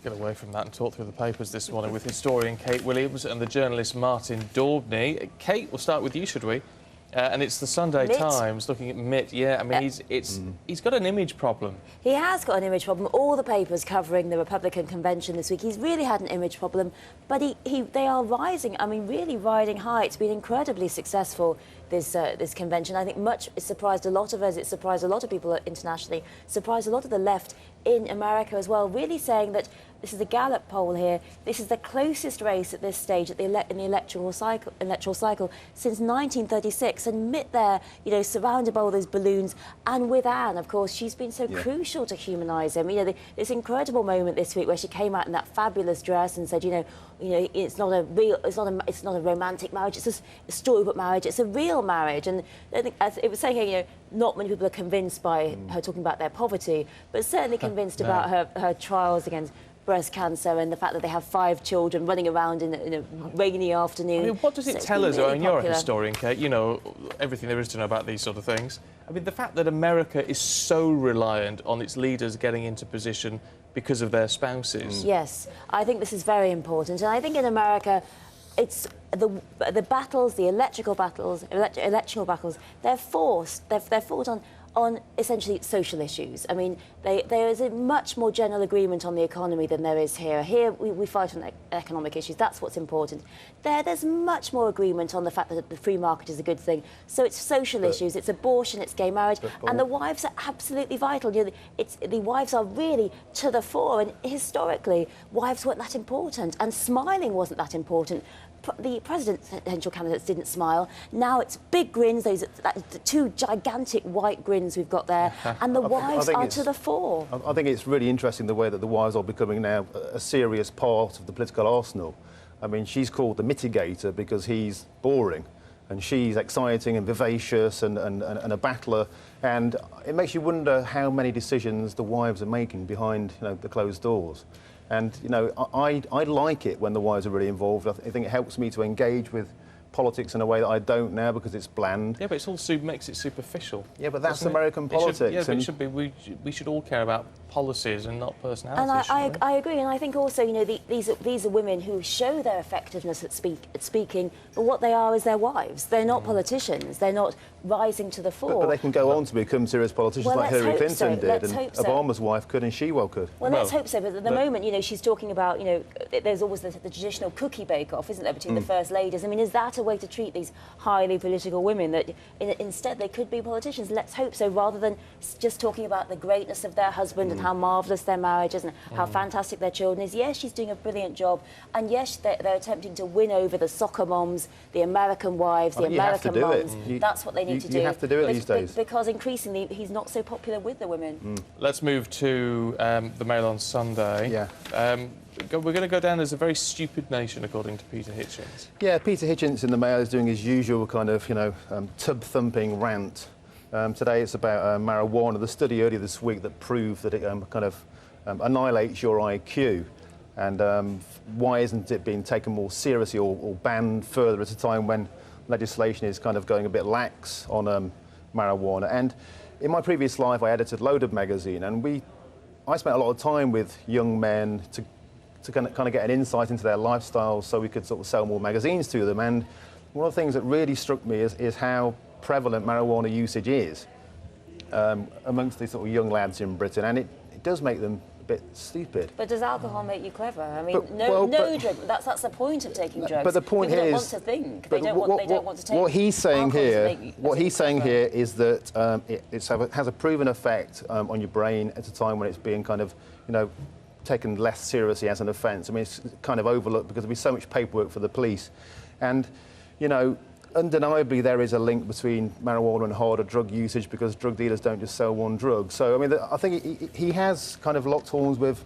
Get away from that and talk through the papers this morning with historian Kate Williams and the journalist Martin Daubney. Kate, we'll start with you, should we? And it's the Sunday Mitt. Times looking at Mitt. Yeah, I mean, he's got an image problem. He has got an image problem. All the papers covering the Republican convention this week, he's really had an image problem. But they are rising. I mean, really riding high. It's been incredibly successful, this convention. I think it surprised a lot of us. It surprised a lot of people internationally. Surprised a lot of the left in America as well. Really saying that this is a Gallup poll here. This is the closest race at this stage in the electoral cycle since 1936. And Mitt there, you know, surrounded by all those balloons, and with Anne, of course, she's been so crucial to humanise him. You know, this incredible moment this week where she came out in that fabulous dress and said, you know, it's not a romantic marriage. It's just a storybook marriage. It's a real marriage. And I think, as it was saying here, you know, not many people are convinced by her talking about their poverty, but certainly convinced about her trials against breast cancer and the fact that they have 5 children running around in a rainy afternoon. I mean, what does it tell us? I mean, you're a historian, Kate. You know everything there is to know about these sort of things. I mean, the fact that America is so reliant on its leaders getting into position because of their spouses. Yes, I think this is very important. And I think in America, it's the battles, the electoral battles, they're fought on essentially social issues. I mean, there is a much more general agreement on the economy than there is here. Here, we fight on economic issues. That's what's important. There's much more agreement on the fact that the free market is a good thing. So it's social issues, it's abortion, it's gay marriage, and the wives are absolutely vital. You know, the wives are really to the fore, and historically, wives weren't that important, and smiling wasn't that important. The presidential candidates didn't smile. Now it's big grins, those 2 gigantic white grins we've got there, and the wives are to the fore. I think it's really interesting the way that the wives are becoming now a serious part of the political arsenal. I mean, she's called the mitigator because he's boring, and she's exciting and vivacious and a battler. And it makes you wonder how many decisions the wives are making behind, you know, the closed doors. And, you know, I like it when the wives are really involved. I think it helps me to engage with politics in a way that I don't now because it's bland. Yeah, but it's all makes it superficial. Yeah, but that's American politics. Yeah, but it should be. We should all care about policies and not personalities. And I agree, and I think also, you know, these are women who show their effectiveness at speaking, but what they are is their wives. They're not politicians. They're not rising to the fore. But they can go on to become serious politicians like Hillary Clinton did, and Obama's wife could, and she well could. Well, let's hope so. But at the moment, you know, she's talking about, you know, there's always the traditional cookie bake-off, isn't there, between the first ladies? I mean, is that a way to treat these highly political women, that instead they could be politicians? Let's hope so, rather than just talking about the greatness of their husband and how marvellous their marriage is and how fantastic their children is. Yes, she's doing a brilliant job, and yes, they're attempting to win over the soccer moms, the American wives, the American moms. That's what they need to do. You have to do it these days. Because increasingly he's not so popular with the women. Let's move to the Mail on Sunday. Yeah. We're going to go down as a very stupid nation, according to Peter Hitchens. Yeah, Peter Hitchens in the Mail is doing his usual kind of, you know, tub-thumping rant. Today it's about marijuana, the study earlier this week that proved that it kind of annihilates your IQ. And why isn't it being taken more seriously or banned further at a time when legislation is kind of going a bit lax on marijuana? And in my previous life, I edited Loaded magazine, and I spent a lot of time with young men to kind of get an insight into their lifestyles so we could sort of sell more magazines to them. And one of the things that really struck me is how prevalent marijuana usage is amongst these sort of young lads in Britain, and it does make them a bit stupid. But does alcohol make you clever? I mean, no drug. That's the point of taking drugs. But the point People here don't is, want to think. They don't want to take. What he's saying here, is that it has a proven effect on your brain at a time when it's being kind of, you know, taken less seriously as an offence. I mean, it's kind of overlooked because there's so much paperwork for the police, and, you know, undeniably there is a link between marijuana and harder drug usage because drug dealers don't just sell one drug. So, I mean, I think he has kind of locked horns with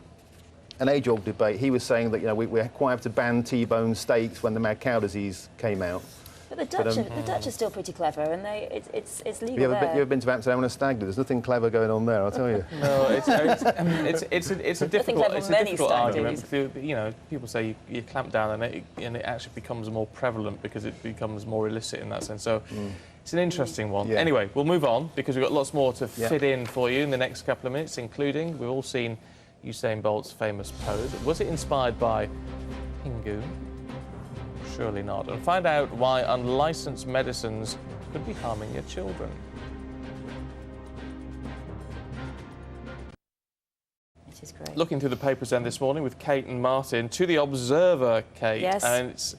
an age-old debate. He was saying that, you know, we're quite have to ban T-bone steaks when the mad cow disease came out. But the Dutch are still pretty clever, and it's legal you there. ever been to Amsterdam on a stag do? There's nothing clever going on there, I'll tell you. No, it's a difficult argument. You know, people say you clamp down and it actually becomes more prevalent because it becomes more illicit in that sense. So it's an interesting one. Yeah. Anyway, we'll move on because we've got lots more to fit in for you in the next couple of minutes, including we've all seen Usain Bolt's famous pose? Was it inspired by Pingu? Surely not. And find out why unlicensed medicines could be harming your children. It is great. Looking through the papers then this morning with Kate and Martin. To the Observer, Kate. Yes. And it's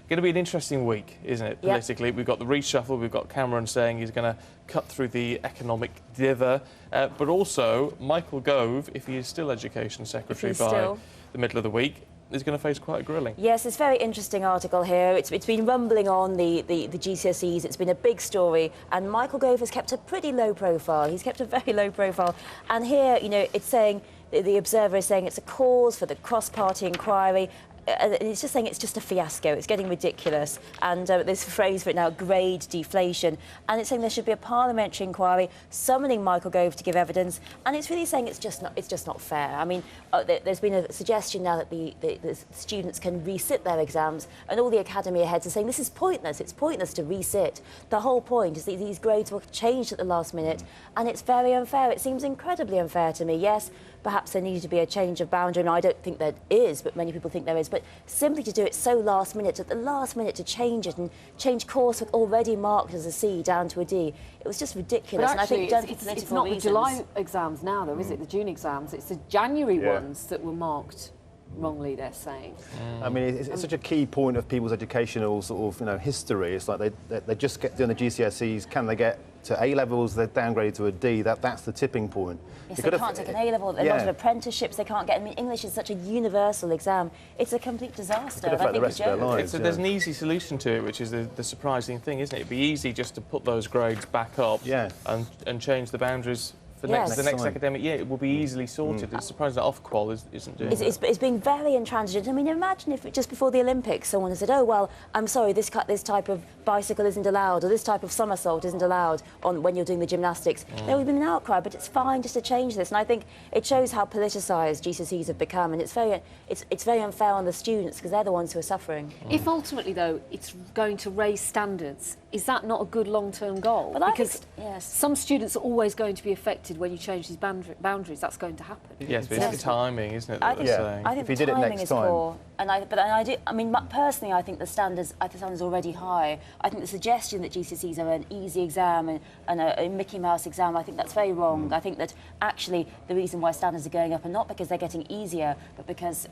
going to be an interesting week, isn't it, politically? Yep. We've got the reshuffle, we've got Cameron saying he's going to cut through the economic dither, but also Michael Gove, if he is still Education Secretary by the middle of the week, is going to face quite a grilling. Yes, it's a very interesting article here. It's been rumbling on the GCSEs. It's been a big story, and Michael Gove has kept a pretty low profile. He's kept a very low profile. And here, you know, it's saying, the Observer is saying it's a cause for the cross-party inquiry. It's just saying it's just a fiasco. It's getting ridiculous. And there's a phrase for it now, grade deflation. And it's saying there should be a parliamentary inquiry summoning Michael Gove to give evidence. And it's really saying it's just not fair. I mean, there's been a suggestion now that the students can resit their exams, and all the academy heads are saying this is pointless. It's pointless to resit. The whole point is that these grades were changed at the last minute, and it's very unfair. It seems incredibly unfair to me. Yes, perhaps there needed to be a change of boundary, and I don't think there is, but many people think there is. But simply to do it so last minute, at the last minute to change it and change coursework already marked as a C down to a D, it was just ridiculous. But actually, and I think it's not the July exams now, though, is it? The June exams. It's the January ones that were marked wrongly, they're saying. I mean, it's such a key point of people's educational sort of, history. It's like they just get doing the GCSEs. Can they get to A levels? They're downgraded to a D. That's the tipping point. Yes, they can't take an A level. A lot of apprenticeships they can't get. I mean, English is such a universal exam. It's a complete disaster. It could affect the rest of their lives. There's an easy solution to it, which is the surprising thing, isn't it? It'd be easy just to put those grades back up and change the boundaries. The next academic year, it will be easily sorted. It's surprising that Ofqual isn't doing that. It's been very intransigent. I mean, imagine if just before the Olympics someone had said, oh, well, I'm sorry, this type of bicycle isn't allowed, or this type of somersault isn't allowed when you're doing the gymnastics. There would have been an outcry, but it's fine just to change this. And I think it shows how politicised GCSEs have become, and it's very unfair on the students because they're the ones who are suffering. If ultimately, though, it's going to raise standards, is that not a good long-term goal? Well, because some students are always going to be affected when you change these boundaries. That's going to happen. Yes, but it's the timing, isn't it? I think the timing is poor. And I mean, personally, I think the standards are already high. I think the suggestion that GCSEs are an easy exam and a Mickey Mouse exam, I think that's very wrong. I think that actually the reason why standards are going up are not because they're getting easier, but because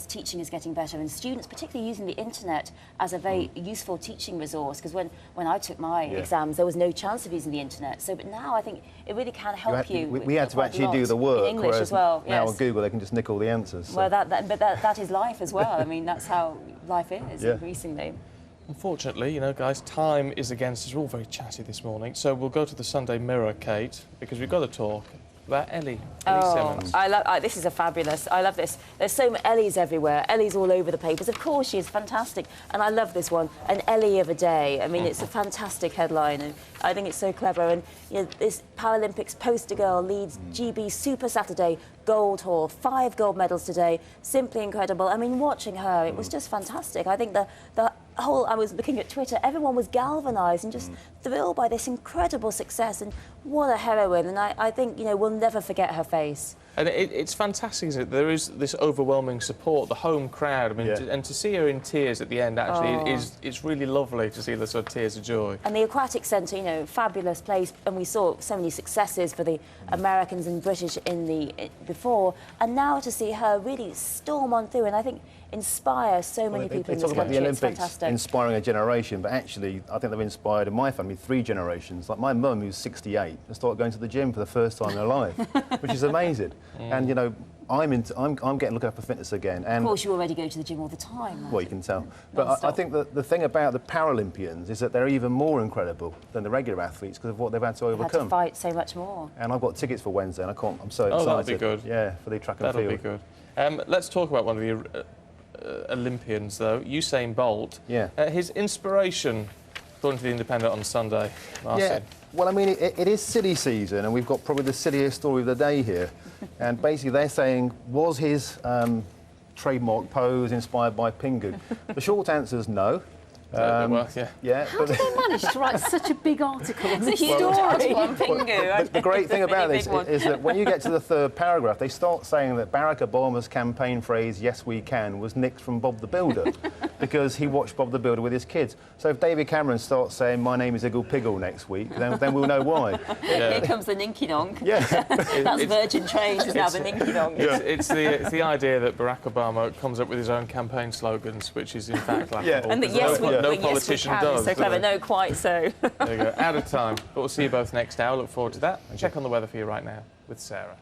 teaching is getting better, and students, particularly using the internet as a very useful teaching resource. Because when I took my exams, there was no chance of using the internet. But now I think it really can help you. We had to actually do the work. In English as well. Now on Google, they can just nick all the answers. So. Well, that is life as well. I mean, that's how life is increasingly. Unfortunately, guys, time is against us. We're all very chatty this morning, so we'll go to the Sunday Mirror, Kate, because we've got to talk about Ellie Simmons. This is I love this. There's so many Ellies everywhere. Ellie's all over the papers. Of course, she is fantastic, and I love this one. An Ellie of a day. I mean, it's a fantastic headline, and I think it's so clever. And this Paralympics poster girl leads GB Super Saturday Gold Hall, 5 gold medals today. Simply incredible. I mean, watching her, it was just fantastic. I think the whole, I was looking at Twitter, everyone was galvanised and just thrilled by this incredible success, and what a heroine. And I think, we'll never forget her face. And it's fantastic, isn't it? There is this overwhelming support, the home crowd. I mean, and to see her in tears at the end, actually, it's really lovely to see the sort of tears of joy. And the Aquatic Centre, fabulous place, and we saw so many successes for the Americans and British before, and now to see her really storm on through, and I think inspire so many people in this country. They talk about the Olympics inspiring a generation, but actually, I think they've inspired in my family 3 generations. Like my mum, who's 68, has started going to the gym for the first time in her life, which is amazing. And I'm getting looking up for fitness again. And of course, you already go to the gym all the time. Well, you can tell. But I think that the thing about the Paralympians is that they're even more incredible than the regular athletes because of what they've had to overcome. They've had to fight so much more. And I've got tickets for Wednesday, and I'm so excited. Oh, that'll be good. Yeah, for the track and field. That'll be good. Let's talk about one of the Olympians, though, Usain Bolt. His inspiration, according to The Independent on Sunday, Martin. Yeah. Well, I mean, it is silly season, and we've got probably the silliest story of the day here. And basically, they're saying, was his trademark pose inspired by Pingu? The short answer is no. Well, yeah. Yeah, How did they manage to write such a big article on this Huge story? Antoine Pingu. the great thing about Really this big one. is that when you get to the third paragraph, they start saying that Barack Obama's campaign phrase, "Yes, we can," was nicked from Bob the Builder because he watched Bob the Builder with his kids. So if David Cameron starts saying, "My name is Iggle Piggle" next week, then we'll know why. Here comes the Ninky Nonk. Yeah. That's Virgin Trains is now the Ninky Nonk. It's the idea that Barack Obama comes up with his own campaign slogans, which is in fact laughable. Yeah. And the because no yes, politician we can. does. So clever. do they? No, quite so. There you go. Out of time. But we'll see you both next hour. Look forward to that. Check on the weather for you right now with Sarah.